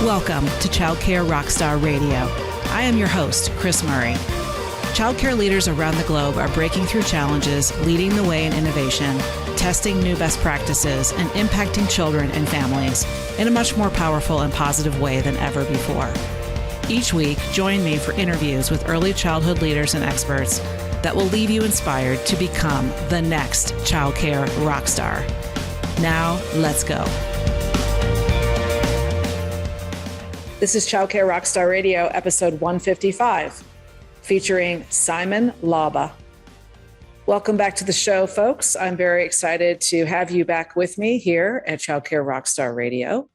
Welcome to Childcare Rockstar Radio. I am your host, Kris Murray. Childcare leaders around the globe are breaking through challenges, leading the way in innovation, testing new best practices, and impacting children and families in a much more powerful and positive way than ever before. Each week, join me for interviews with early childhood leaders and experts that will leave you inspired to become the next childcare rockstar. Now, let's go. This is Childcare Rockstar Radio, episode 155, featuring Simon Laube. Welcome back to the show, folks. I'm very excited to have you back with me here at Childcare Rockstar Radio.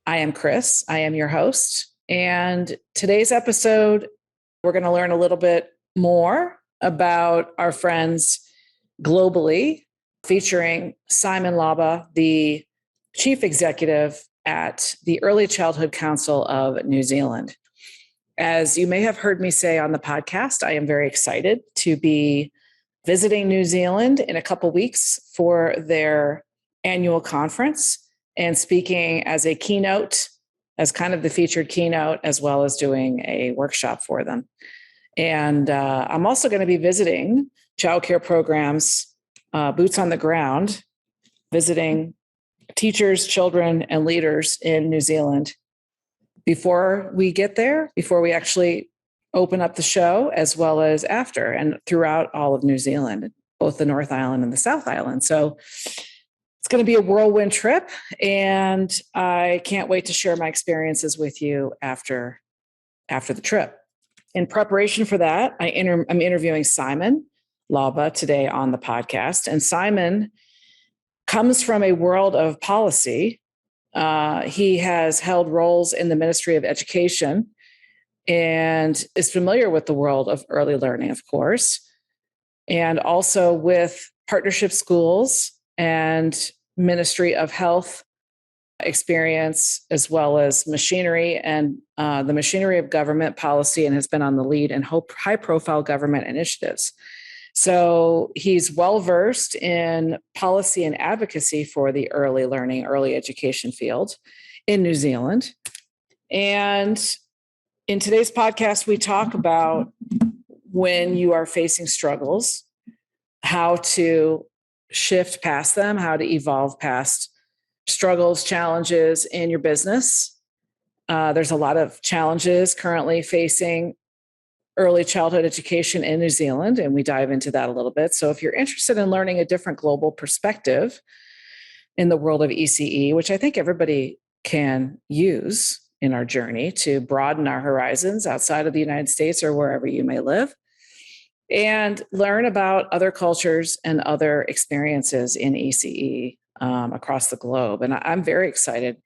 I am Kris. I am your host. And today's episode, we're going to learn a little bit more about our friends globally, featuring Simon Laube, the Chief Executive at the Early Childhood Council of New Zealand. As you may have heard me say on the podcast, I am very excited to be visiting New Zealand in a couple weeks for their annual conference and speaking as a keynote, as kind of the featured keynote, as well as doing a workshop for them. And I'm also going to be visiting childcare programs, boots on the ground, visiting teachers, children, and leaders in New Zealand before we get there, before we actually open up the show, as well as after and throughout all of New Zealand, both the North Island and the South Island. So it's going to be a whirlwind trip, and I can't wait to share my experiences with you after the trip. In preparation for that, I'm interviewing Simon Laube today on the podcast, and Simon comes from a world of policy. He has held roles in the Ministry of Education and is familiar with the world of early learning, of course, and also with partnership schools and Ministry of Health experience, as well as machinery and the machinery of government policy, and has been on the lead in high-profile government initiatives. So he's well-versed in policy and advocacy for the early learning, early education field in New Zealand. And in today's podcast, we talk about when you are facing struggles, how to shift past them, how to evolve past struggles, challenges in your business. There's a lot of challenges currently facing early childhood education in New Zealand, and we dive into that a little bit. So if you're interested in learning a different global perspective in the world of ECE, which I think everybody can use in our journey to broaden our horizons outside of the United States or wherever you may live, and learn about other cultures and other experiences in ECE across the globe. And I'm very excited.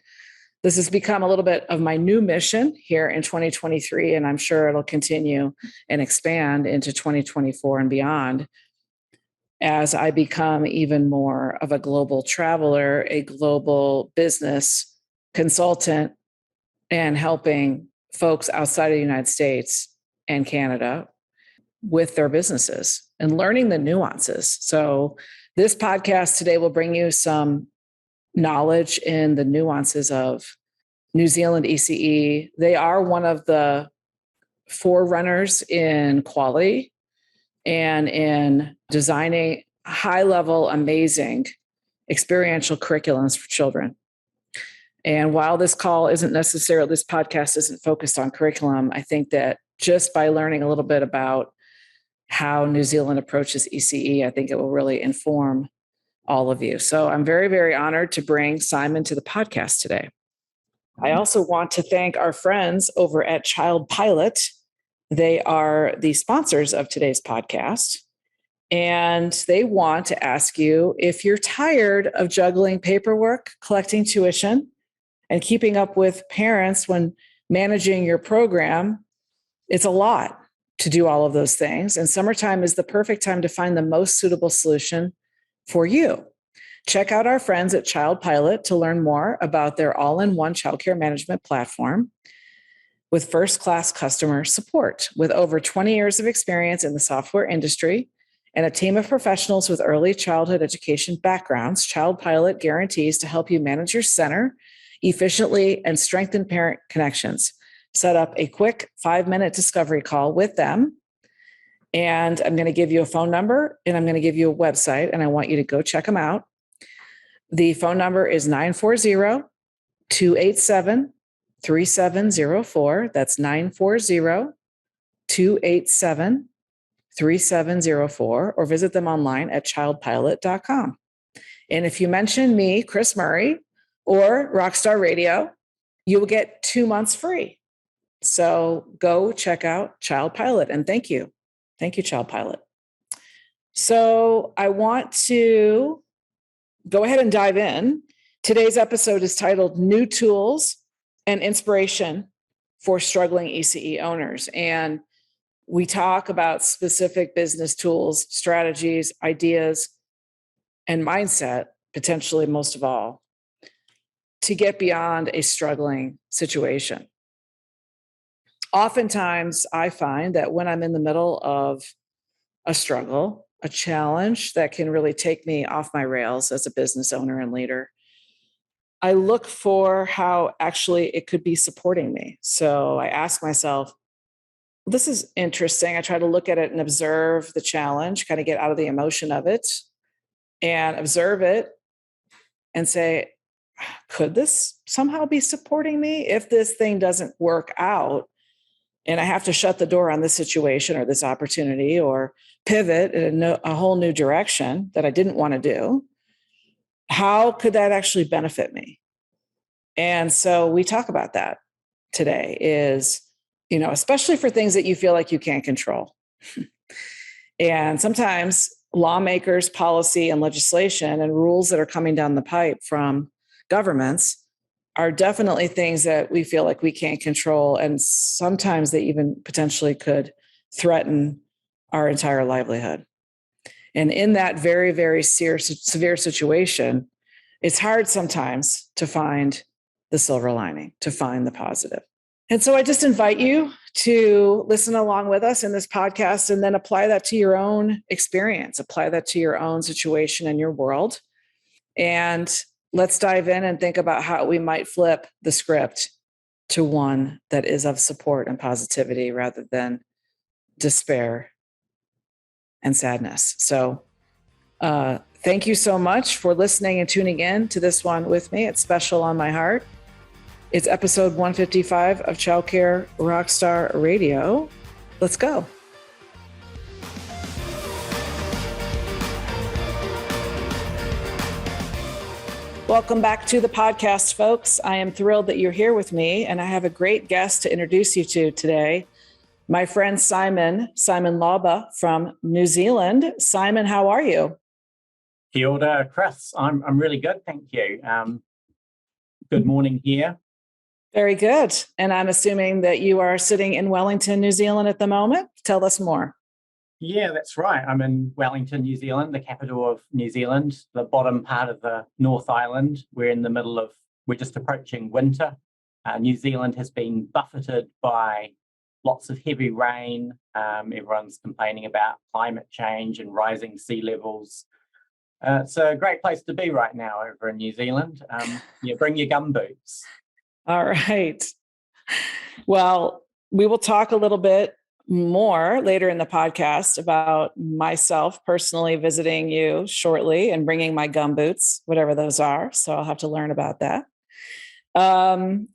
This has become a little bit of my new mission here in 2023, and I'm sure it'll continue and expand into 2024 and beyond as I become even more of a global traveler, a global business consultant, and helping folks outside of the United States and Canada with their businesses and learning the nuances. So this podcast today will bring you some knowledge in the nuances of New Zealand ECE. They are one of the forerunners in quality and in designing high-level, amazing experiential curriculums for children. And while this podcast isn't focused on curriculum, I think that just by learning a little bit about how New Zealand approaches ECE, I think it will really inform all of you. So I'm very, very honored to bring Simon to the podcast today. I also want to thank our friends over at Child Pilot. They are the sponsors of today's podcast, and they want to ask you if you're tired of juggling paperwork, collecting tuition, and keeping up with parents when managing your program. It's a lot to do all of those things, and summertime is the perfect time to find the most suitable solution for you. Check out our friends at Child Pilot to learn more about their all-in-one childcare management platform with first-class customer support. With over 20 years of experience in the software industry and a team of professionals with early childhood education backgrounds, Child Pilot guarantees to help you manage your center efficiently and strengthen parent connections. Set up a quick 5-minute discovery call with them. And I'm going to give you a phone number and I'm going to give you a website, and I want you to go check them out. The phone number is 940-287-3704. That's 940-287-3704, or visit them online at childpilot.com. And if you mention me, Kris Murray, or Rockstar Radio, you will get 2 months free. So go check out Child Pilot, and thank you. Thank you, Child Pilot. So I want to go ahead and dive in. Today's episode is titled New Tools and Inspiration for Struggling ECE Owners. And we talk about specific business tools, strategies, ideas, and mindset, potentially most of all, to get beyond a struggling situation. Oftentimes, I find that when I'm in the middle of a struggle, a challenge that can really take me off my rails as a business owner and leader, I look for how actually it could be supporting me. So I ask myself, this is interesting. I try to look at it and observe the challenge, kind of get out of the emotion of it and observe it and say, could this somehow be supporting me? If this thing doesn't work out and I have to shut the door on this situation or this opportunity or pivot in a whole new direction that I didn't want to do, how could that actually benefit me? And so we talk about that today is, especially for things that you feel like you can't control. And sometimes lawmakers, policy and legislation and rules that are coming down the pipe from governments are definitely things that we feel like we can't control. And sometimes they even potentially could threaten our entire livelihood. And in that very, very severe situation, it's hard sometimes to find the silver lining, to find the positive. And so I just invite you to listen along with us in this podcast and then apply that to your own experience, apply that to your own situation and your world. And let's dive in and think about how we might flip the script to one that is of support and positivity rather than despair and sadness. So thank you so much for listening and tuning in to this one with me. It's special on my heart. It's episode 155 of Childcare Rockstar Radio. Let's go. Welcome back to the podcast, folks. I am thrilled that you're here with me, and I have a great guest to introduce you to today. My friend Simon Laube from New Zealand. Simon, how are you? Kia ora, Kris. I'm really good, thank you. Good morning here. Very good. And I'm assuming that you are sitting in Wellington, New Zealand at the moment. Tell us more. Yeah, that's right. I'm in Wellington, New Zealand, the capital of New Zealand, the bottom part of the North Island. We're just approaching winter. New Zealand has been buffeted by lots of heavy rain. Everyone's complaining about climate change and rising sea levels. It's a great place to be right now over in New Zealand. Bring your gumboots. All right. Well, we will talk a little bit more later in the podcast about myself personally visiting you shortly and bringing my gumboots, whatever those are. So I'll have to learn about that. And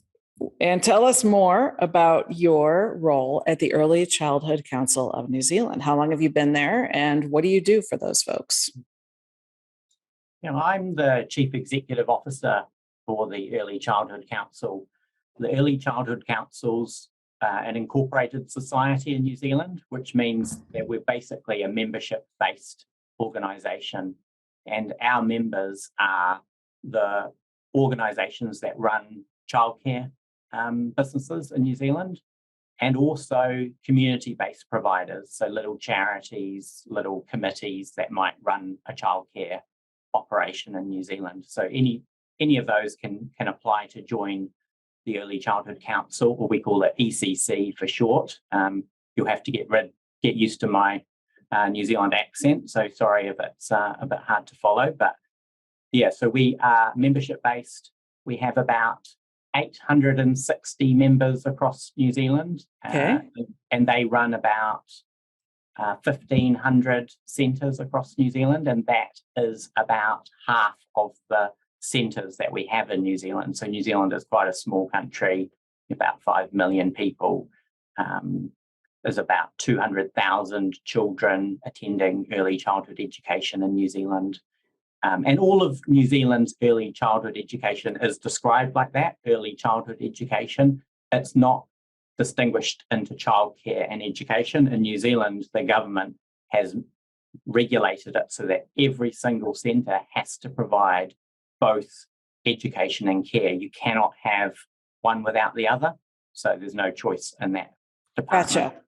tell us more about your role at the Early Childhood Council of New Zealand. How long have you been there and what do you do for those folks? I'm the Chief Executive Officer for the Early Childhood Council. The Early Childhood Council's an incorporated society in New Zealand, which means that we're basically a membership-based organisation, and our members are the organisations that run childcare businesses in New Zealand, and also community-based providers, so little charities, little committees that might run a childcare operation in New Zealand. So any of those can apply to join the Early Childhood Council, or we call it ECC for short. You'll have to get used to my New Zealand accent, so sorry if it's a bit hard to follow. But yeah, so we are membership-based. We have about 860 members across New Zealand, and they run about 1,500 centres across New Zealand, and that is about half of the centres that we have in New Zealand. So New Zealand is quite a small country, about 5 million people. There's about 200,000 children attending early childhood education in New Zealand. And all of New Zealand's early childhood education is described like that, early childhood education. It's not distinguished into childcare and education. In New Zealand, the government has regulated it so that every single centre has to provide both education and care. You cannot have one without the other. So there's no choice in that department. Gotcha.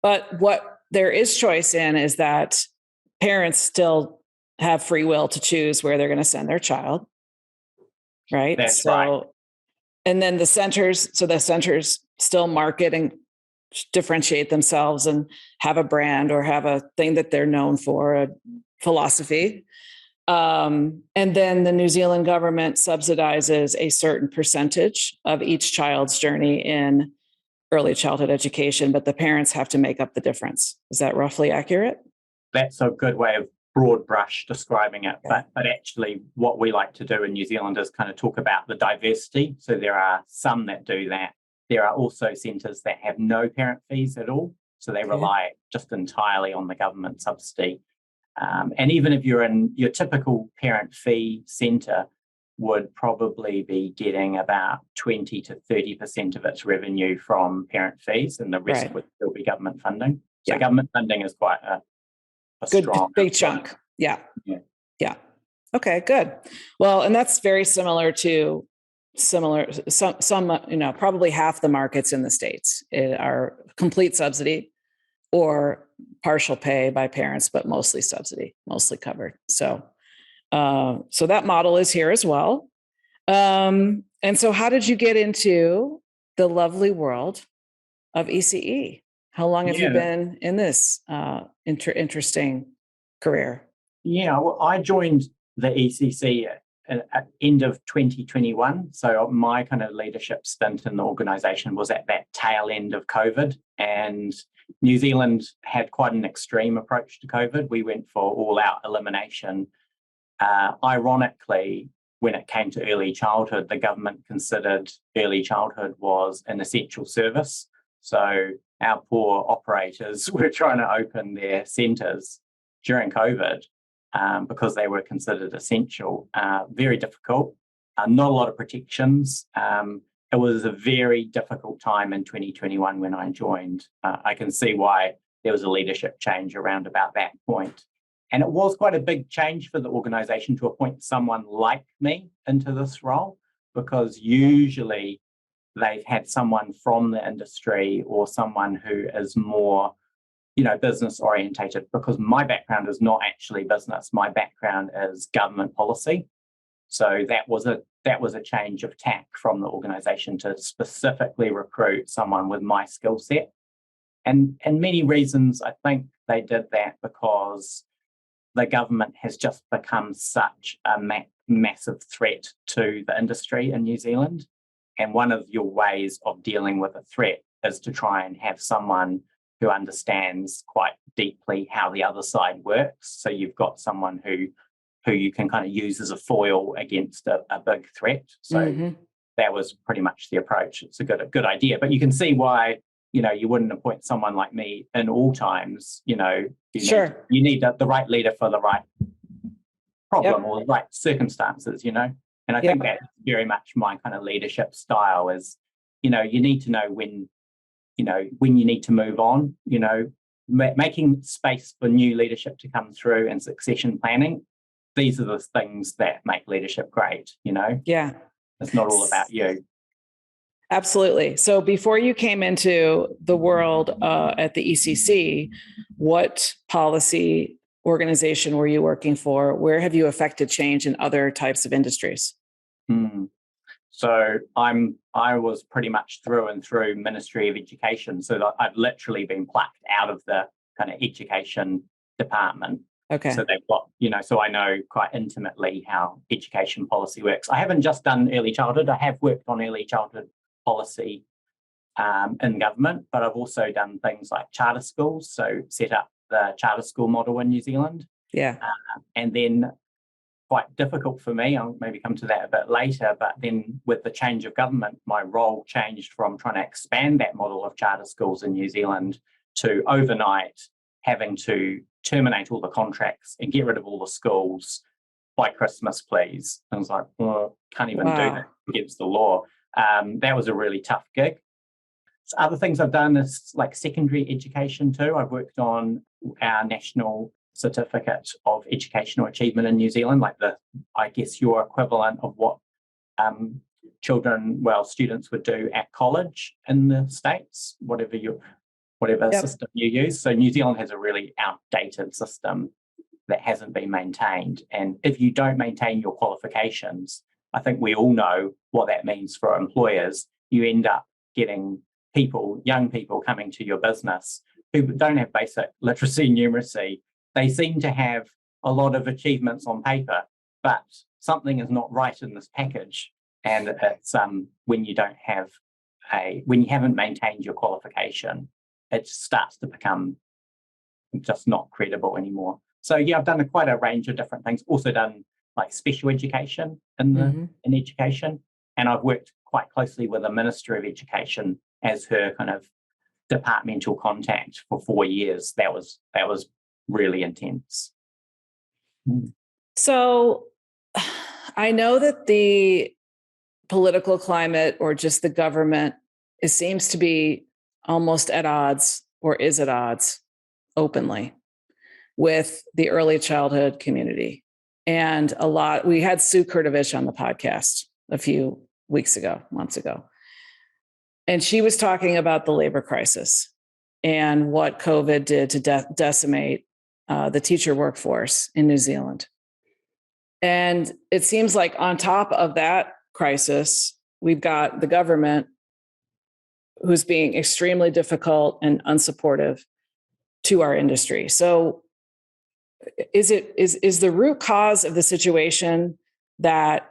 But what there is choice in is that parents still have free will to choose where they're going to send their child. Right. That's right. And then the centers still market and differentiate themselves and have a brand or have a thing that they're known for, a philosophy. And then the New Zealand government subsidizes a certain percentage of each child's journey in early childhood education, but the parents have to make up the difference. Is that roughly accurate? That's a good way of broad brush describing it. Yeah. But actually what we like to do in New Zealand is kind of talk about the diversity. So there are some that do that. There are also centres that have no parent fees at all. So they rely just entirely on the government subsidy. And even if you're in your typical parent fee centre, would probably be getting about 20 to 30% of its revenue from parent fees, and the rest would still be government funding. So government funding is quite a good strong big chunk. Yeah. Okay, good. Well, and that's very similar to some probably half the markets in the States are complete subsidy or partial pay by parents, but mostly subsidy, mostly covered. So that model is here as well. And so how did you get into the lovely world of ECE? How long have you been in this interesting career? Yeah, well, I joined the ECC at end of 2021. So my kind of leadership stint in the organisation was at that tail end of COVID. And New Zealand had quite an extreme approach to COVID. We went for all-out elimination. Ironically, when it came to early childhood, the government considered early childhood was an essential service. So our poor operators were trying to open their centres during COVID because they were considered essential. Very difficult, not a lot of protections. It was a very difficult time in 2021 when I joined. I can see why there was a leadership change around about that point. And it was quite a big change for the organisation to appoint someone like me into this role, because usually they've had someone from the industry or someone who is more, business orientated, because my background is not actually business. My background is government policy. So that was a change of tack from the organisation to specifically recruit someone with my skill set. And many reasons, I think they did that because the government has just become such a massive threat to the industry in New Zealand. And one of your ways of dealing with a threat is to try and have someone who understands quite deeply how the other side works. So you've got someone who you can kind of use as a foil against a big threat. So that was pretty much the approach. It's a good idea. But you can see why, you wouldn't appoint someone like me in all times. You need the right leader for the right problem or the right circumstances, And I think that's very much my kind of leadership style is, you need to know when you need to move on, making space for new leadership to come through and succession planning. These are the things that make leadership great, Yeah. It's not all about you. Absolutely. So before you came into the world at the ECC, what policy organization were you working for? Where have you affected change in other types of industries? So I was pretty much through and through Ministry of Education. So I've literally been plucked out of the kind of education department. Okay. So they've got, so I know quite intimately how education policy works. I haven't just done early childhood. I have worked on early childhood policy in government, but I've also done things like charter schools. So set up the charter school model in New Zealand. Yeah. And then quite difficult for me, I'll maybe come to that a bit later, but then with the change of government, my role changed from trying to expand that model of charter schools in New Zealand to overnight having to terminate all the contracts and get rid of all the schools by Christmas, please. And I was like, well, can't even do that against the law. That was a really tough gig. So other things I've done is like secondary education too. I've worked on our national certificate of educational achievement in New Zealand, like I guess your equivalent of what students would do at college in the States, whatever system you use. So New Zealand has a really outdated system that hasn't been maintained. And if you don't maintain your qualifications, I think we all know what that means for employers. You end up getting young people coming to your business who don't have basic literacy and numeracy. They seem to have a lot of achievements on paper, but something is not right in this package. And it's when you haven't maintained your qualification, it starts to become just not credible anymore. So yeah, I've done quite a range of different things. Also done like special education in education, and I've worked quite closely with the Minister of Education as her kind of departmental contact for 4 years. That was really intense. So I know that the political climate or just the government, it seems to be almost at odds or is at odds openly with the early childhood community. And we had Sue Kurtovich on the podcast a few months ago. And she was talking about the labor crisis and what COVID did to decimate the teacher workforce in New Zealand. And it seems like on top of that crisis, we've got the government who's being extremely difficult and unsupportive to our industry. So is the root cause of the situation that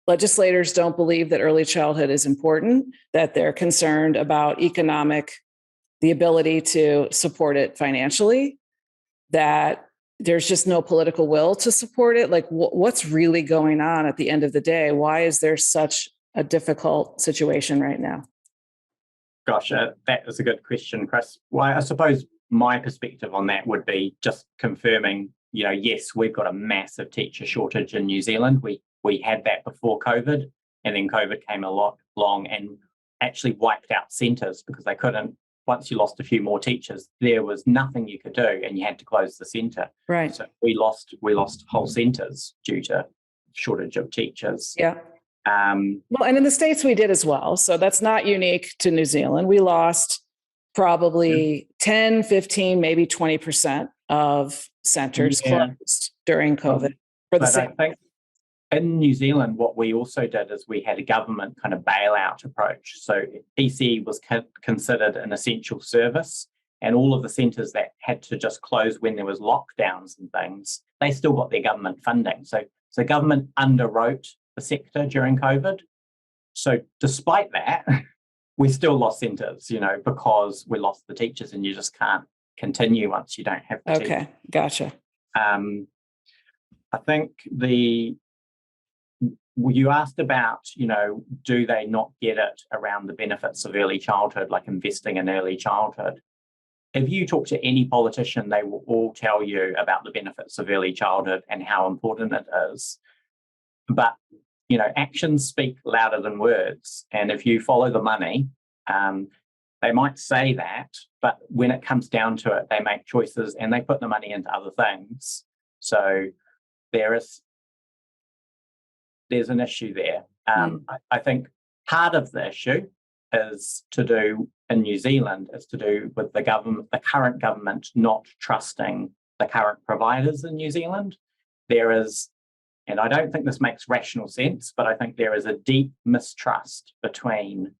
legislators don't believe that early childhood is important, that they're concerned about the ability to support it financially, that there's just no political will to support it? Like what's really going on at the end of the day? Why is there such a difficult situation right now? Gosh, that is a good question, Kris. Well, I suppose my perspective on that would be just confirming, yes, we've got a massive teacher shortage in New Zealand. We had that before COVID, and then COVID came along and actually wiped out centres because they couldn't. Once you lost a few more teachers, there was nothing you could do, and you had to close the centre. Right. So we lost whole centres due to shortage of teachers. Yeah. Well, and in the States we did as well. So that's not unique to New Zealand. We lost probably 10, 15, maybe 20% of centres closed during COVID. I think in New Zealand, what we also did is we had a government kind of bailout approach. So ECE was considered an essential service, and all of the centres that had to just close when there was lockdowns and things, they still got their government funding. So government underwrote the sector during COVID. So despite that, we still lost centres, because we lost the teachers, and you just can't continue once you don't have the teachers. Okay, gotcha. I think you asked about, do they not get it around the benefits of early childhood, like investing in early childhood? If you talk to any politician, they will all tell you about the benefits of early childhood and how important it is. But, actions speak louder than words. And if you follow the money, they might say that, but when it comes down to it, they make choices and they put the money into other things. So there's an issue there. I think part of the issue is to do in New Zealand is to do with the current government not trusting the current providers in New Zealand. There is, and I don't think this makes rational sense, but I think there is a deep mistrust between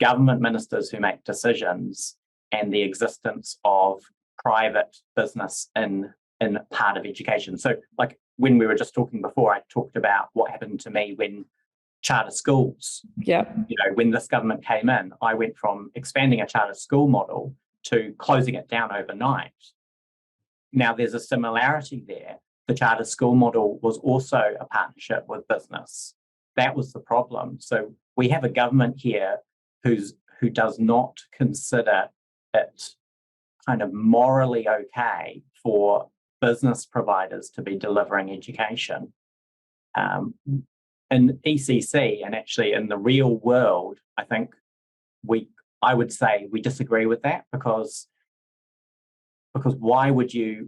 government ministers who make decisions and the existence of private business in in part of education. So like when we were just talking before, I talked about what happened to me when charter schools, when this government came in, I went from expanding a charter school model to closing it down overnight. Now there's a similarity there. The charter school model was also a partnership with business. That was the problem. So we have a government here who does not consider it kind of morally okay for business providers to be delivering education. In ECC and actually in the real world, I think I would say we disagree with that because why would you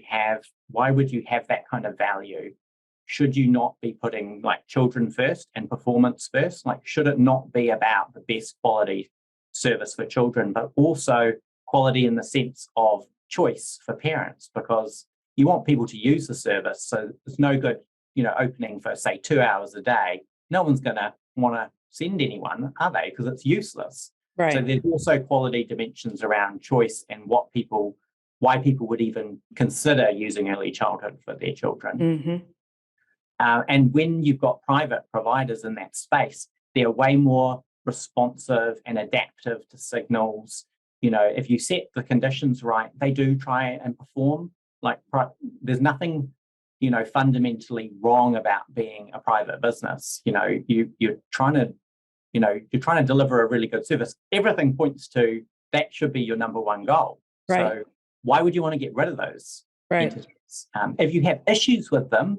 have that kind of value? Should you not be putting like children first and performance first? Like, should it not be about the best quality service for children, but also quality in the sense of choice for parents? Because you want people to use the service, so it's no good, opening for say 2 hours a day. No one's going to want to send anyone, are they? Because it's useless. Right. So there's also quality dimensions around choice and why people would even consider using early childhood for their children. Mm-hmm. And when you've got private providers in that space, they're way more responsive and adaptive to signals. If you set the conditions right, they do try and perform. Like, there's nothing, fundamentally wrong about being a private business. You're trying to deliver a really good service. Everything points to that should be your number one goal. Right. So why would you want to get rid of those entities? If you have issues with them,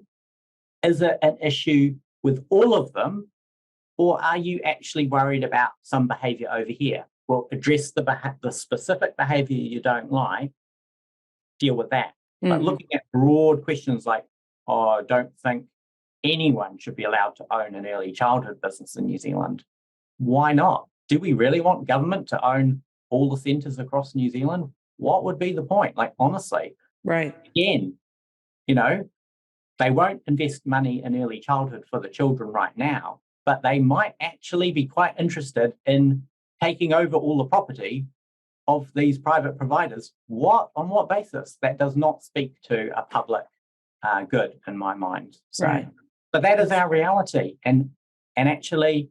is it an issue with all of them, or are you actually worried about some behaviour over here? Well, address the specific behaviour you don't like, deal with that. Mm-hmm. But looking at broad questions like, I don't think anyone should be allowed to own an early childhood business in New Zealand. Why not? Do we really want government to own all the centres across New Zealand? What would be the point? Like, honestly. Right. Again, they won't invest money in early childhood for the children right now, but they might actually be quite interested in taking over all the property of these private providers. On what basis? That does not speak to a public good in my mind. So, right. But that is our reality. And actually,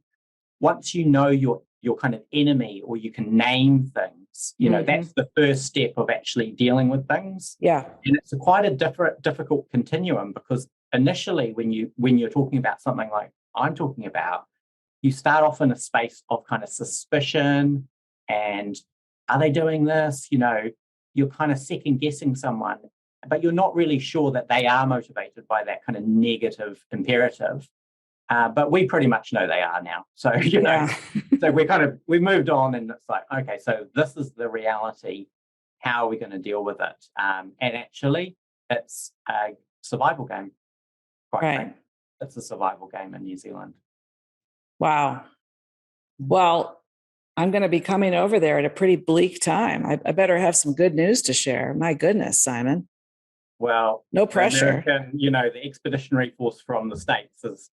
once you know your kind of enemy, or you can name things, mm-hmm. that's the first step of actually dealing with things. Yeah. And it's quite a difficult continuum, because initially when you're talking about something like I'm talking about, you start off in a space of kind of suspicion and are they doing this? You're kind of second guessing someone, but you're not really sure that they are motivated by that kind of negative imperative. But we pretty much know they are now. So, so we moved on, and it's like, okay, so this is the reality. How are we going to deal with it? And actually, it's a survival game. Right. It's a survival game in New Zealand. Wow. Well, I'm going to be coming over there at a pretty bleak time. I better have some good news to share. My goodness, Simon. Well, no pressure. The expeditionary force from the States is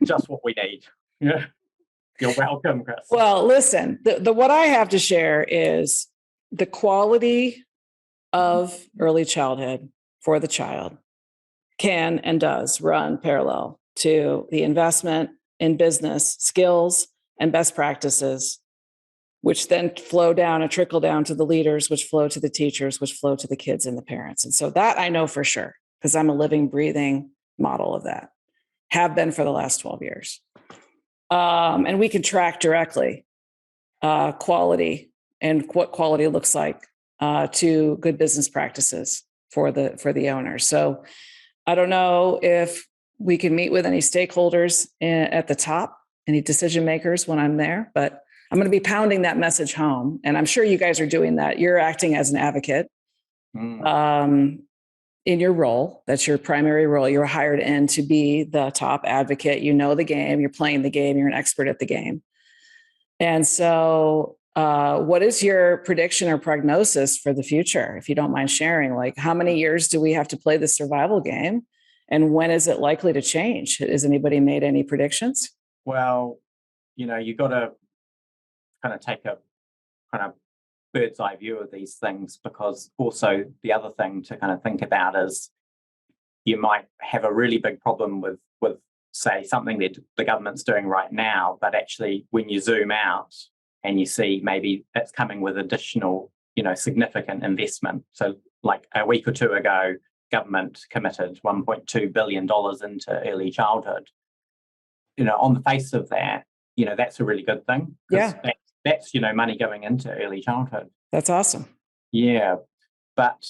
just what we need. You're welcome, Kris. Well, listen, the what I have to share is the quality of early childhood for the child can and does run parallel to the investment in business skills and best practices, which then flow down and trickle down to the leaders, which flow to the teachers, which flow to the kids and the parents. And so that I know for sure, because I'm a living, breathing model of that, have been for the last 12 years. And we can track directly quality and what quality looks like to good business practices for the owner. So I don't know if we can meet with any stakeholders at the top, any decision makers when I'm there, but I'm going to be pounding that message home. And I'm sure you guys are doing that. You're acting as an advocate in your role. That's your primary role. You're hired in to be the top advocate. You know the game, you're playing the game, you're an expert at the game. And so what is your prediction or prognosis for the future, if you don't mind sharing? Like, how many years do we have to play the survival game? And when is it likely to change? Has anybody made any predictions? Well, you got to kind of take a kind of bird's eye view of these things, because also the other thing to kind of think about is you might have a really big problem with say something that the government's doing right now, but actually when you zoom out and you see maybe it's coming with additional, significant investment. So like a week or two ago, government committed $1.2 billion into early childhood. On the face of that, that's a really good thing. Yeah. That's money going into early childhood. That's awesome. Yeah. But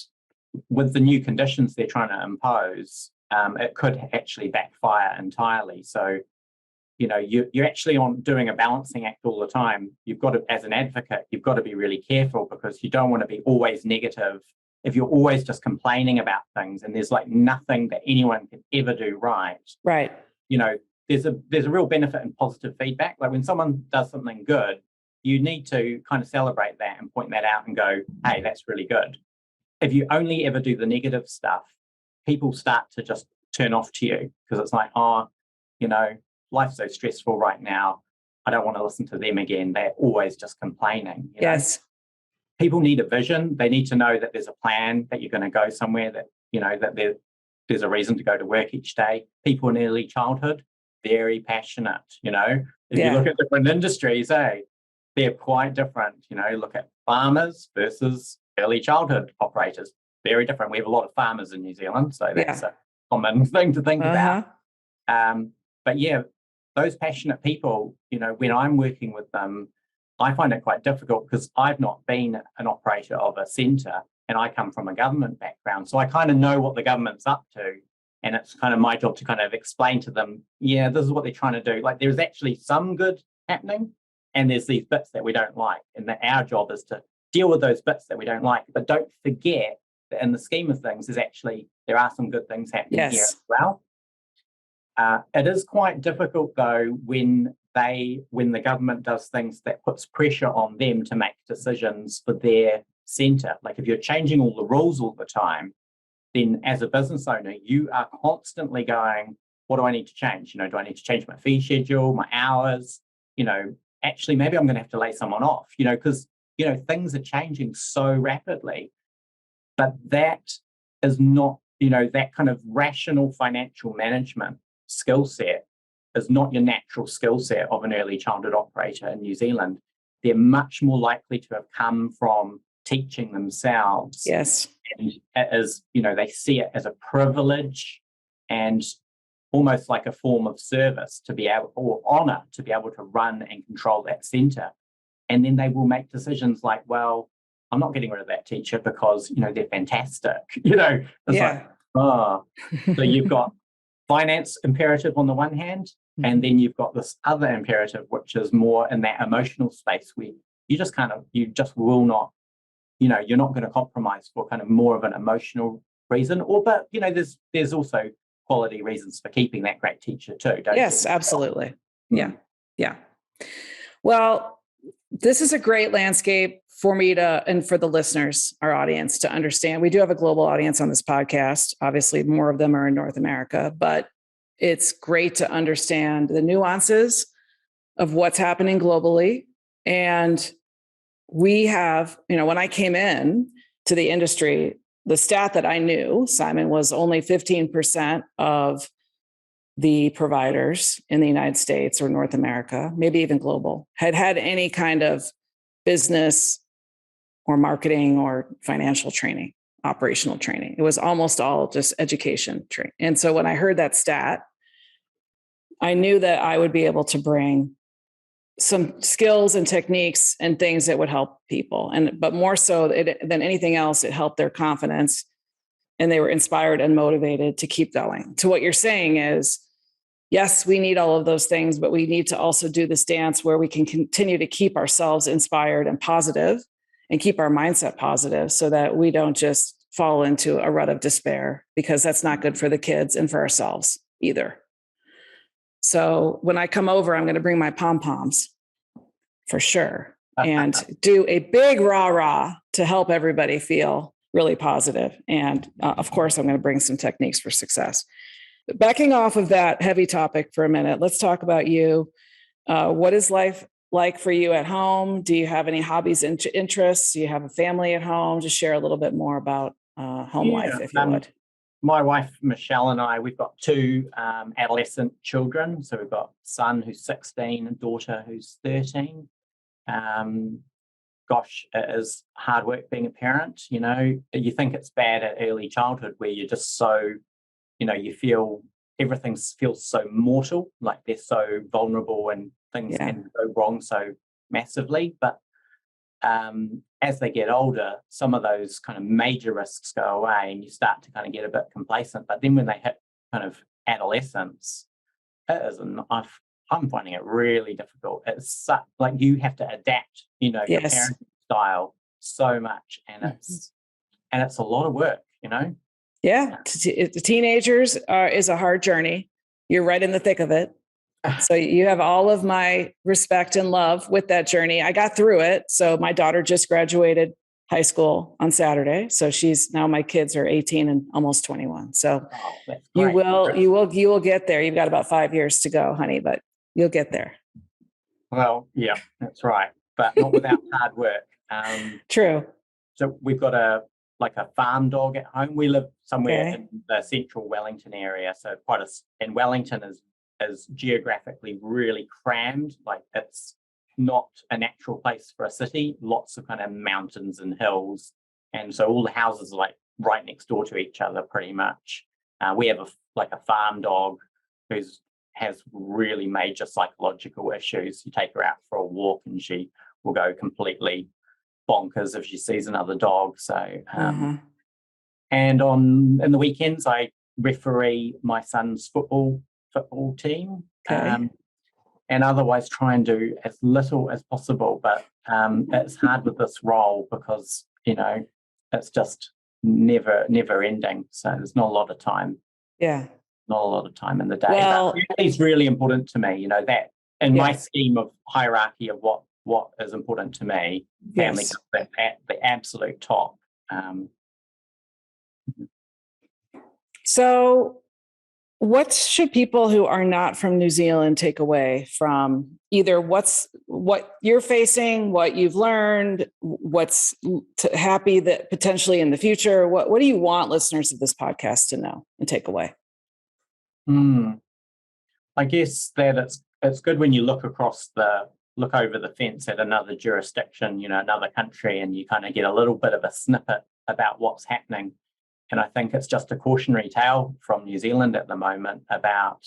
with the new conditions they're trying to impose, it could actually backfire entirely. So, you're actually doing a balancing act all the time. You've got to, as an advocate, you've got to be really careful, because you don't want to be always negative. If you're always just complaining about things and there's like nothing that anyone can ever do right. Right. There's a real benefit in positive feedback. Like when someone does something good, you need to kind of celebrate that and point that out and go, hey, that's really good. If you only ever do the negative stuff, people start to just turn off to you, because it's like, life's so stressful right now. I don't want to listen to them again. They're always just complaining. Yes. People need a vision. They need to know that there's a plan, that you're going to go somewhere, that, that there's a reason to go to work each day. People in early childhood, very passionate, If you look at different industries, they're quite different. Look at farmers versus early childhood operators, very different. We have a lot of farmers in New Zealand, so that's a common thing to think about. But those passionate people, when I'm working with them, I find it quite difficult, because I've not been an operator of a centre and I come from a government background. So I kind of know what the government's up to. And it's kind of my job to kind of explain to them, this is what they're trying to do. Like there's actually some good happening, and there's these bits that we don't like. And that our job is to deal with those bits that we don't like. But don't forget that in the scheme of things, there are some good things happening here as well. It is quite difficult, though, when the government does things that puts pressure on them to make decisions for their centre. Like if you're changing all the rules all the time, then as a business owner, you are constantly going, what do I need to change? Do I need to change my fee schedule, my hours? Actually, maybe I'm going to have to lay someone off, because, things are changing so rapidly. But that is not, that kind of rational financial management skill set is not your natural skill set of an early childhood operator in New Zealand. They're much more likely to have come from teaching themselves. Yes. And it is, they see it as a privilege and almost like a form of service to be able, or honour, to be able to run and control that centre. And then they will make decisions like, well, I'm not getting rid of that teacher because, they're fantastic. It's so you've got finance imperative on the one hand, and then you've got this other imperative, which is more in that emotional space where you just will not, you're not going to compromise for kind of more of an emotional reason. But there's also quality reasons for keeping that great teacher too. Yes, absolutely. Yeah. Well, this is a great landscape for me and for the listeners, our audience, to understand. We do have a global audience on this podcast. Obviously, more of them are in North America, but it's great to understand the nuances of what's happening globally. And we have, when I came in to the industry, the stat that I knew, Simon, was only 15% of the providers in the United States or North America, maybe even global, had any kind of business or marketing or financial training, operational training. It was almost all just education training. And so when I heard that stat, I knew that I would be able to bring some skills and techniques and things that would help people. But more so than anything else, it helped their confidence, and they were inspired and motivated to keep going. To what you're saying is, yes, we need all of those things, but we need to also do this dance where we can continue to keep ourselves inspired and positive and keep our mindset positive, so that we don't just fall into a rut of despair, because that's not good for the kids and for ourselves either. So when I come over, I'm going to bring my pom-poms for sure and do a big rah-rah to help everybody feel really positive. And of course, I'm going to bring some techniques for success. Backing off of that heavy topic for a minute, let's talk about you. What is life like for you at home? Do you have any hobbies and interests? Do you have a family at home? Just share a little bit more about home life, if you would. My wife, Michelle, and I, we've got two adolescent children. So we've got a son who's 16 and daughter who's 13. Gosh, it is hard work being a parent. You think it's bad at early childhood where you're just so, you feel everything feels so mortal, like they're so vulnerable and things can go wrong so massively. But as they get older, some of those kind of major risks go away and you start to kind of get a bit complacent. But then when they hit kind of adolescence, I'm finding it really difficult. It's like you have to adapt, your parenting style so much, and it's a lot of work, Yeah, the teenagers is a hard journey. You're right in the thick of it. So you have all of my respect and love with that journey. I got through it. So my daughter just graduated high school on Saturday. So now my kids are 18 and almost 21. So you will get there. You've got about 5 years to go, honey, but you'll get there. Well, yeah, that's right. But not without hard work. True. So we've got a farm dog at home. We live somewhere in the central Wellington area. So and Wellington is geographically really crammed. Like it's not a natural place for a city. Lots of kind of mountains and hills, and so all the houses are like right next door to each other, pretty much. We have a farm dog who has really major psychological issues. You take her out for a walk, and she will go completely bonkers if she sees another dog. So, and in the weekends, I referee my son's football team, and otherwise try and do as little as possible. But it's hard with this role because it's just never ending. So there's not a lot of time. Yeah, not a lot of time in the day. Well, it's really important to me. That in my scheme of hierarchy of what is important to me, family comes at the absolute top. So what should people who are not from New Zealand take away from either what you're facing, what you've learned, what's happy that potentially in the future? What do you want listeners of this podcast to know and take away? I guess that it's good when you look over the fence at another jurisdiction, another country, and you kind of get a little bit of a snippet about what's happening. And I think it's just a cautionary tale from New Zealand at the moment about,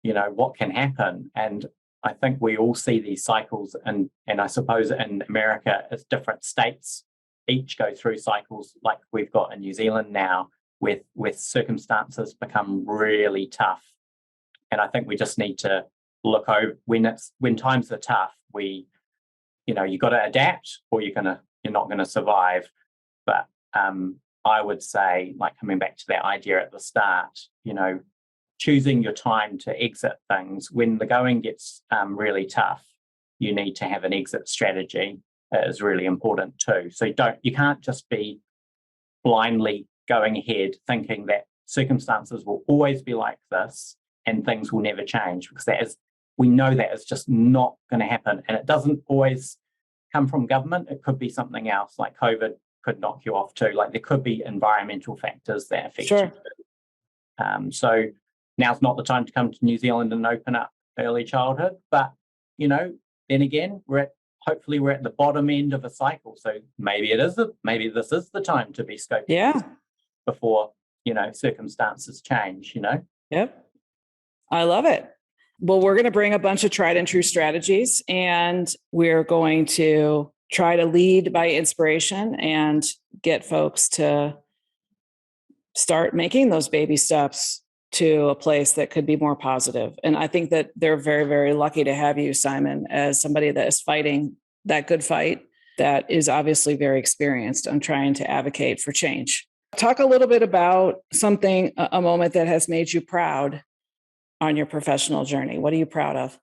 what can happen. And I think we all see these cycles, and I suppose in America, it's different states each go through cycles like we've got in New Zealand now, with circumstances become really tough. And I think we just need to look over when times are tough. You got to adapt, or you're not gonna survive. But I would say, like coming back to that idea at the start, choosing your time to exit things when the going gets really tough. You need to have an exit strategy. Is really important too. So you can't just be blindly going ahead thinking that circumstances will always be like this and things will never change, because we know that is just not going to happen. And it doesn't always come from government. It could be something else, like COVID could knock you off too. Like there could be environmental factors that affect you too. So now's not the time to come to New Zealand and open up early childhood. But, then again, hopefully we're at the bottom end of a cycle. So maybe this is the time to be scoping before, circumstances change, Yep. I love it. Well, we're going to bring a bunch of tried and true strategies, and we're going to try to lead by inspiration and get folks to start making those baby steps to a place that could be more positive. And I think that they're very, very lucky to have you, Simon, as somebody that is fighting that good fight, that is obviously very experienced on trying to advocate for change. Talk a little bit about a moment that has made you proud on your professional journey. What are you proud of?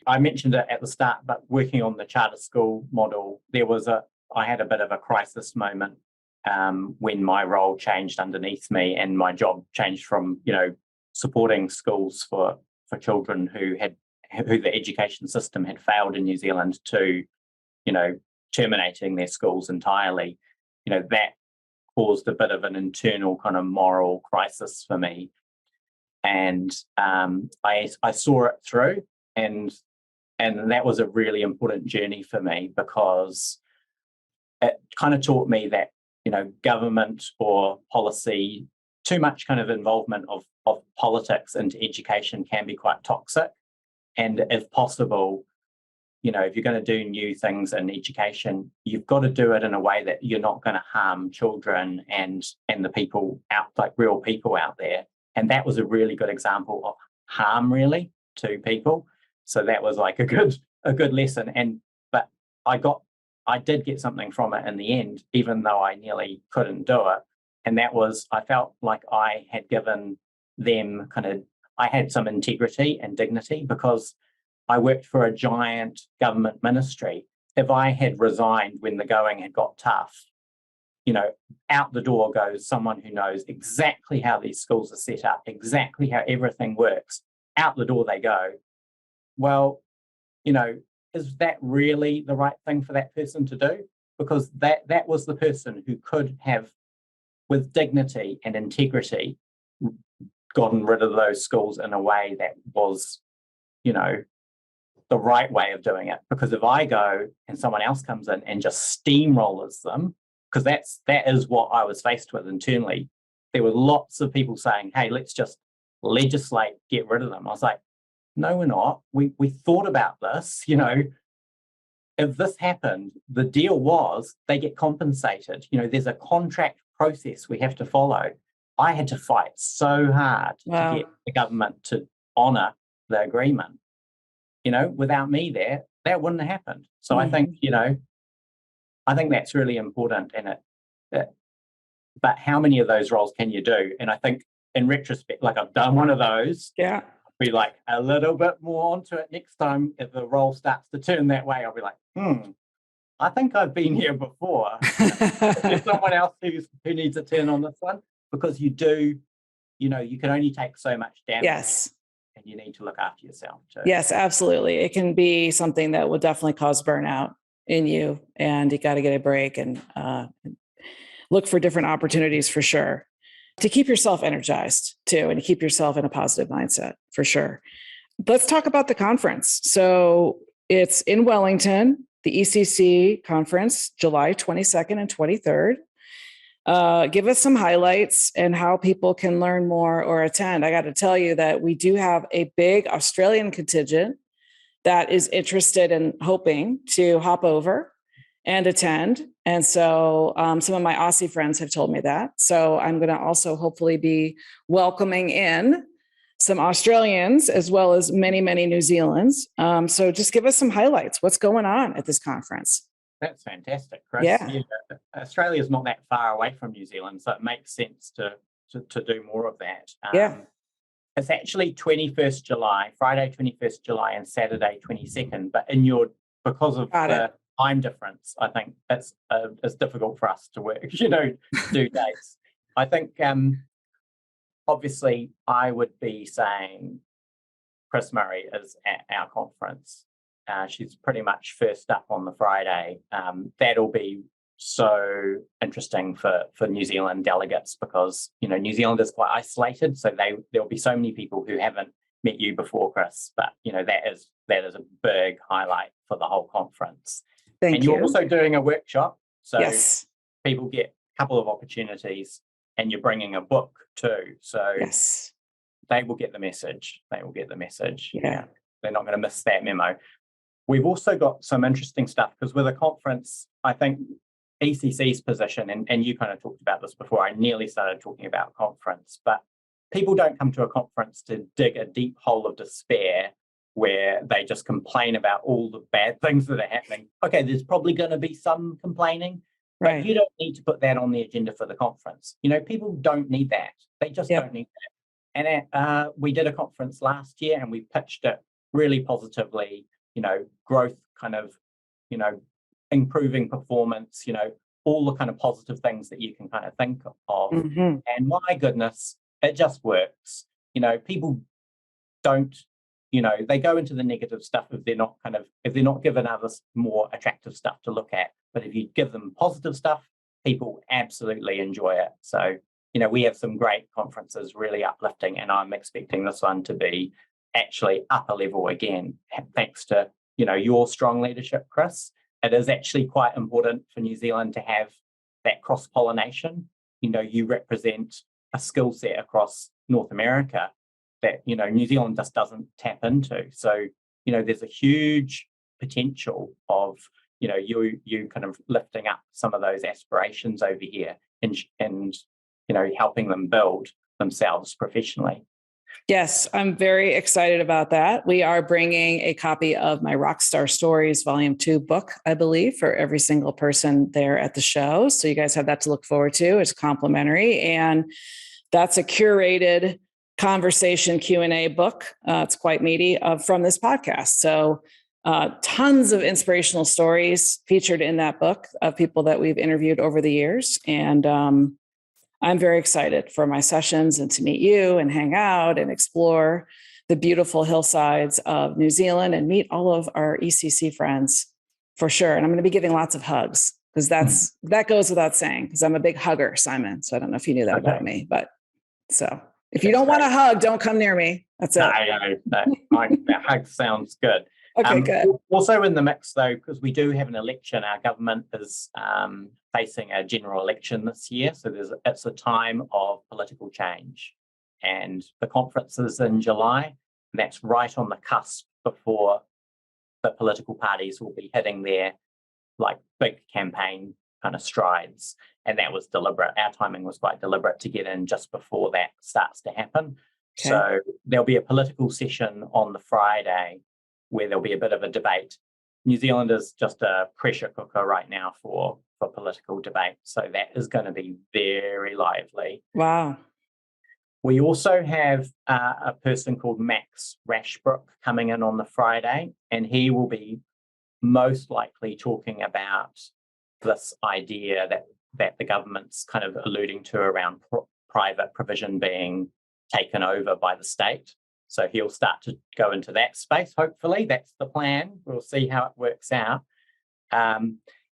I mentioned it at the start, but working on the charter school model, I had a bit of a crisis moment when my role changed underneath me, and my job changed from, supporting schools for children who who the education system had failed in New Zealand to, terminating their schools entirely, that caused a bit of an internal kind of moral crisis for me. And I saw it through, and that was a really important journey for me, because it kind of taught me that, government or policy, too much kind of involvement of politics into education can be quite toxic. And if possible, if you're going to do new things in education, you've got to do it in a way that you're not going to harm children and the people out, like real people out there. And that was a really good example of harm, really, to people. So that was like a good lesson. But I did get something from it in the end, even though I nearly couldn't do it. And that was, I felt like I had given them I had some integrity and dignity, because I worked for a giant government ministry. If I had resigned when the going had got tough, out the door goes someone who knows exactly how these schools are set up, exactly how everything works. Out the door they go. Well, is that really the right thing for that person to do? Because that was the person who could have, with dignity and integrity, gotten rid of those schools in a way that was, the right way of doing it. Because if I go and someone else comes in and just steamrollers them, because that is what I was faced with internally. There were lots of people saying, hey, let's just legislate, get rid of them. I was like, no, we're not. We thought about this, if this happened, the deal was they get compensated. There's a contract process we have to follow. I had to fight so hard to get the government to honour the agreement. Without me there, that wouldn't have happened. So I think, I think that's really important in it. But how many of those roles can you do? And I think in retrospect, like I've done one of those. Yeah. Be like a little bit more onto it next time. If the role starts to turn that way, I'll be like, I think I've been here before. There's someone else who needs a turn on this one, because you can only take so much damage. Yes. And you need to look after yourself too. Yes, absolutely. It can be something that will definitely cause burnout in you, and you got to get a break and look for different opportunities for sure, to keep yourself energized too, and to keep yourself in a positive mindset for sure. Let's talk about the conference. So it's in Wellington, the ECC conference, July 22nd and 23rd. Give us some highlights and how people can learn more or attend. I got to tell you that we do have a big Australian contingent that is interested and hoping to hop over and attend. And so some of my Aussie friends have told me that. So I'm going to also hopefully be welcoming in some Australians as well as many, many New Zealanders. So just give us some highlights. What's going on at this conference? That's fantastic, Kris. Yeah. Australia's not that far away from New Zealand, so it makes sense to do more of that. It's actually 21st July, Friday 21st July and Saturday 22nd, but because of the time difference, I think it's difficult for us to work, do dates. I think obviously I would be saying Kris Murray is at our conference. She's pretty much first up on the Friday. That'll be so interesting for New Zealand delegates, because New Zealand is quite isolated, so there'll be so many people who haven't met you before, Kris. But that is a big highlight for the whole conference. Thank you. You're also doing a workshop, so yes, people get a couple of opportunities, and you're bringing a book too. So yes, they will get the message. Yeah. They're not going to miss that memo. We've also got some interesting stuff, because with a conference, I think ECC's position, and you kind of talked about this before, I nearly started talking about conference, but people don't come to a conference to dig a deep hole of despair where they just complain about all the bad things that are happening. Okay, there's probably going to be some complaining, but you don't need to put that on the agenda for the conference. People don't need that. They just don't need that. And we did a conference last year, and we pitched it really positively. Growth, kind of, improving performance, all the kind of positive things that you can kind of think of. Mm-hmm. And my goodness, it just works. People don't they go into the negative stuff if they're not given other more attractive stuff to look at. But if you give them positive stuff, people absolutely enjoy it. So, we have some great conferences, really uplifting, and I'm expecting this one to be actually upper level again, thanks to, your strong leadership, Kris. It is actually quite important for New Zealand to have that cross-pollination. You represent a skill set across North America that, New Zealand just doesn't tap into. So, there's a huge potential of, you kind of lifting up some of those aspirations over here and helping them build themselves professionally. Yes, I'm very excited about that. We are bringing a copy of my Rockstar Stories Volume 2 book, I believe, for every single person there at the show. So you guys have that to look forward to. It's complimentary. And that's a curated conversation Q&A book. It's quite meaty from this podcast. So tons of inspirational stories featured in that book of people that we've interviewed over the years. And I'm very excited for my sessions and to meet you and hang out and explore the beautiful hillsides of New Zealand and meet all of our ECC friends for sure. And I'm going to be giving lots of hugs because that goes without saying, because I'm a big hugger, Simon. So I don't know if you knew that about me, but so if you don't want a hug, don't come near me. That's it. That hug sounds good. Okay, good. Also in the mix, though, because we do have an election, our government is facing a general election this year. So it's a time of political change. And the conference is in July. And that's right on the cusp before the political parties will be hitting their big campaign kind of strides. And that was deliberate. Our timing was quite deliberate to get in just before that starts to happen. Okay. So there'll be a political session on the Friday where there'll be a bit of a debate. New Zealand is just a pressure cooker right now for political debate. So that is going to be very lively. Wow. We also have a person called Max Rashbrook coming in on the Friday, and he will be most likely talking about this idea that the government's kind of alluding to around private provision being taken over by the state. So he'll start to go into that space, hopefully. That's the plan. We'll see how it works out.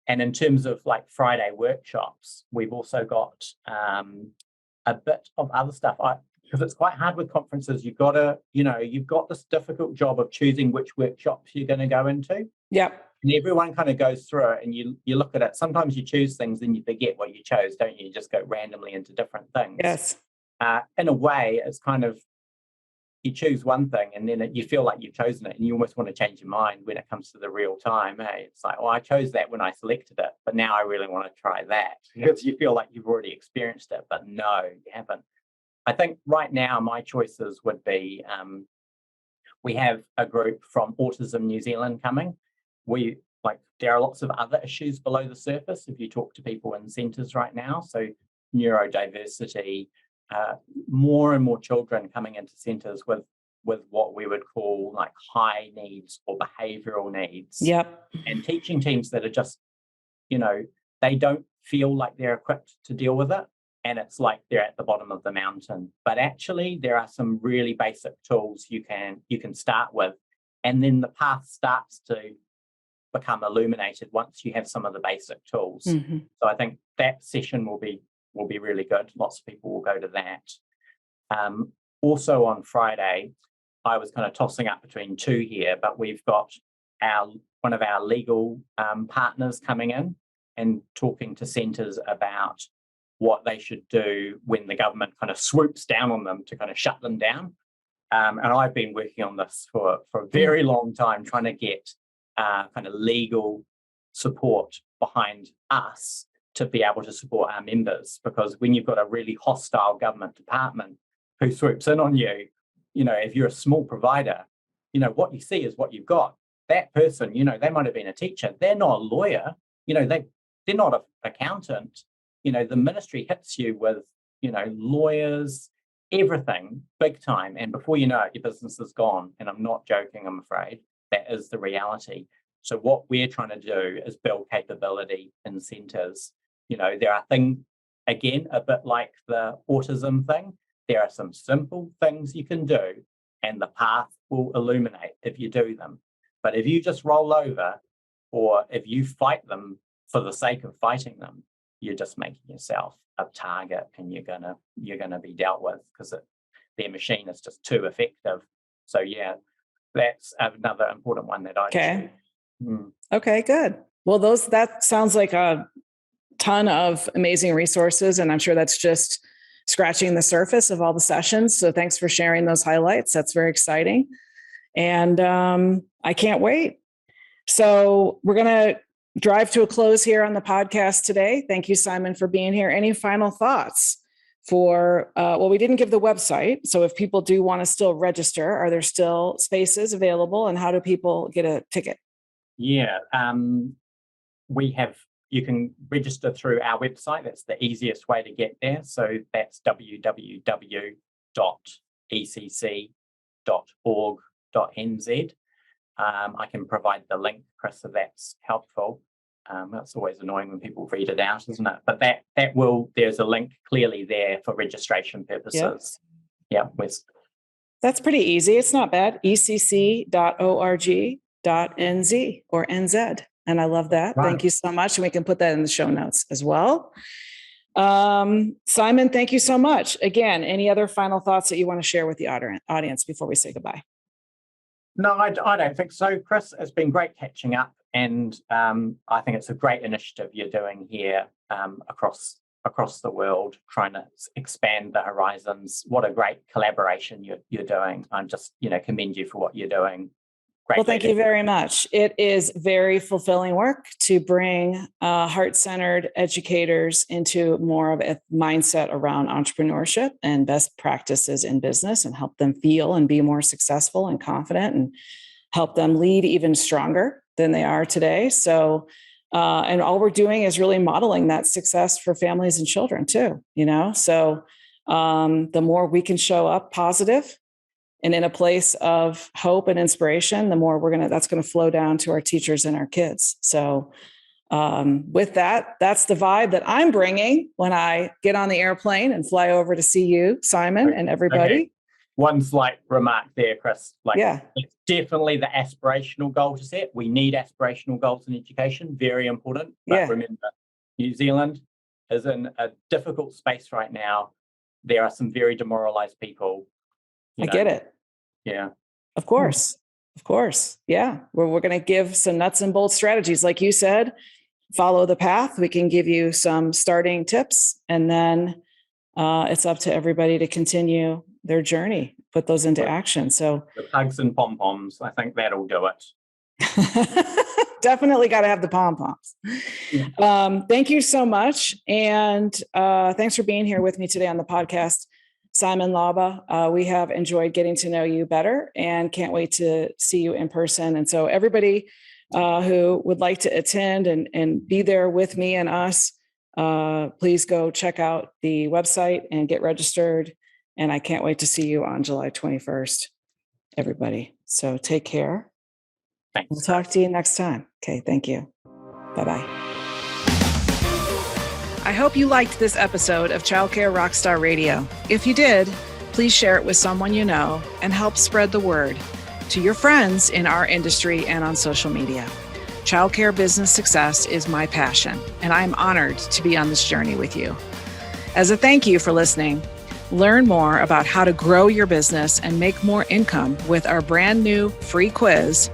And in terms of Friday workshops, we've also got a bit of other stuff. Because it's quite hard with conferences. You've got this difficult job of choosing which workshops you're going to go into. Yep. And everyone kind of goes through it and you look at it. Sometimes you choose things and you forget what you chose, don't you? You just go randomly into different things. Yes. In a way, it's kind of, you choose one thing and then you feel like you've chosen it and you almost want to change your mind when it comes to the real time. Hey, it's like, I chose that when I selected it, but now I really want to try that because you feel like you've already experienced it, but no, you haven't. I think right now my choices would be, we have a group from Autism New Zealand coming. There are lots of other issues below the surface if you talk to people in centres right now. So neurodiversity, more and more children coming into centres with what we would call high needs or behavioural needs. Yep. And teaching teams that are just, they don't feel like they're equipped to deal with it. And it's like they're at the bottom of the mountain. But actually, there are some really basic tools you can start with. And then the path starts to become illuminated once you have some of the basic tools. Mm-hmm. So I think that session will be really good. Lots of people will go to that. Also on Friday, I was kind of tossing up between two here, but we've got one of our legal partners coming in and talking to centres about what they should do when the government kind of swoops down on them to kind of shut them down. And I've been working on this for a very long time, trying to get kind of legal support behind us to be able to support our members. Because when you've got a really hostile government department who swoops in on you, if you're a small provider, what you see is what you've got. That person, they might have been a teacher. They're not a lawyer. They're not an accountant. The ministry hits you with, lawyers, everything, big time. And before you know it, your business is gone. And I'm not joking, I'm afraid. That is the reality. So what we're trying to do is build capability in centres. There are things, again, a bit like the autism thing. There are some simple things you can do and the path will illuminate if you do them. But if you just roll over, or if you fight them for the sake of fighting them, you're just making yourself a target, and you're gonna be dealt with, because their machine is just too effective. So yeah, that's another important one that I Okay. Okay, good. Well, that sounds like a ton of amazing resources, and I'm sure that's just scratching the surface of all the sessions. So thanks for sharing those highlights. That's very exciting. And I can't wait. So we're going to drive to a close here on the podcast today. Thank you, Simon, for being here. Any final thoughts for, we didn't give the website. So if people do want to still register, are there still spaces available, and how do people get a ticket? Yeah, you can register through our website. That's the easiest way to get there. So that's www.ecc.org.nz. I can provide the link, Kris, if that's helpful. That's always annoying when people read it out, isn't it? But there's a link clearly there for registration purposes. Yeah, that's pretty easy. It's not bad. ecc.org.nz or NZ. And I love that. Right. Thank you so much. And we can put that in the show notes as well. Simon, thank you so much. Again, any other final thoughts that you want to share with the audience before we say goodbye? No, I don't think so, Kris. It's been great catching up. And I think it's a great initiative you're doing here across the world, trying to expand the horizons. What a great collaboration you're doing. I'm just, commend you for what you're doing. Great. Well, thank you very much. It is very fulfilling work to bring heart-centered educators into more of a mindset around entrepreneurship and best practices in business, and help them feel and be more successful and confident, and help them lead even stronger than they are today. So, and all we're doing is really modeling that success for families and children too, So the more we can show up positive and in a place of hope and inspiration, the more that's going to flow down to our teachers and our kids. So with that's the vibe that I'm bringing when I get on the airplane and fly over to see you, Simon, and everybody. Okay. One slight remark there, Kris. It's definitely the aspirational goal to set. We need aspirational goals in education, very important. But remember, New Zealand is in a difficult space right now. There are some very demoralized people. I get it. Yeah. Of course. Yeah. We're going to give some nuts and bolts strategies. Like you said, follow the path. We can give you some starting tips, and then it's up to everybody to continue their journey, put those into action. So the hugs and pom-poms, I think that'll do it. Definitely got to have the pom-poms. Thank you so much. And thanks for being here with me today on the podcast, Simon Laube. We have enjoyed getting to know you better and can't wait to see you in person. And so everybody who would like to attend and be there with me and us, please go check out the website and get registered. And I can't wait to see you on July 21st, everybody. So take care. Thanks. We'll talk to you next time. Okay, thank you. Bye-bye. I hope you liked this episode of Childcare Rockstar Radio. If you did, please share it with someone you know and help spread the word to your friends in our industry and on social media. Childcare business success is my passion, and I'm honored to be on this journey with you. As a thank you for listening, learn more about how to grow your business and make more income with our brand new free quiz,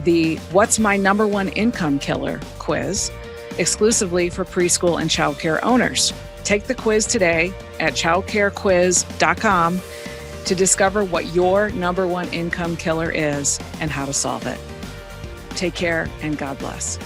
the What's My Number One Income Killer quiz, exclusively for preschool and childcare owners. Take the quiz today at childcarequiz.com to discover what your number one income killer is and how to solve it. Take care and God bless.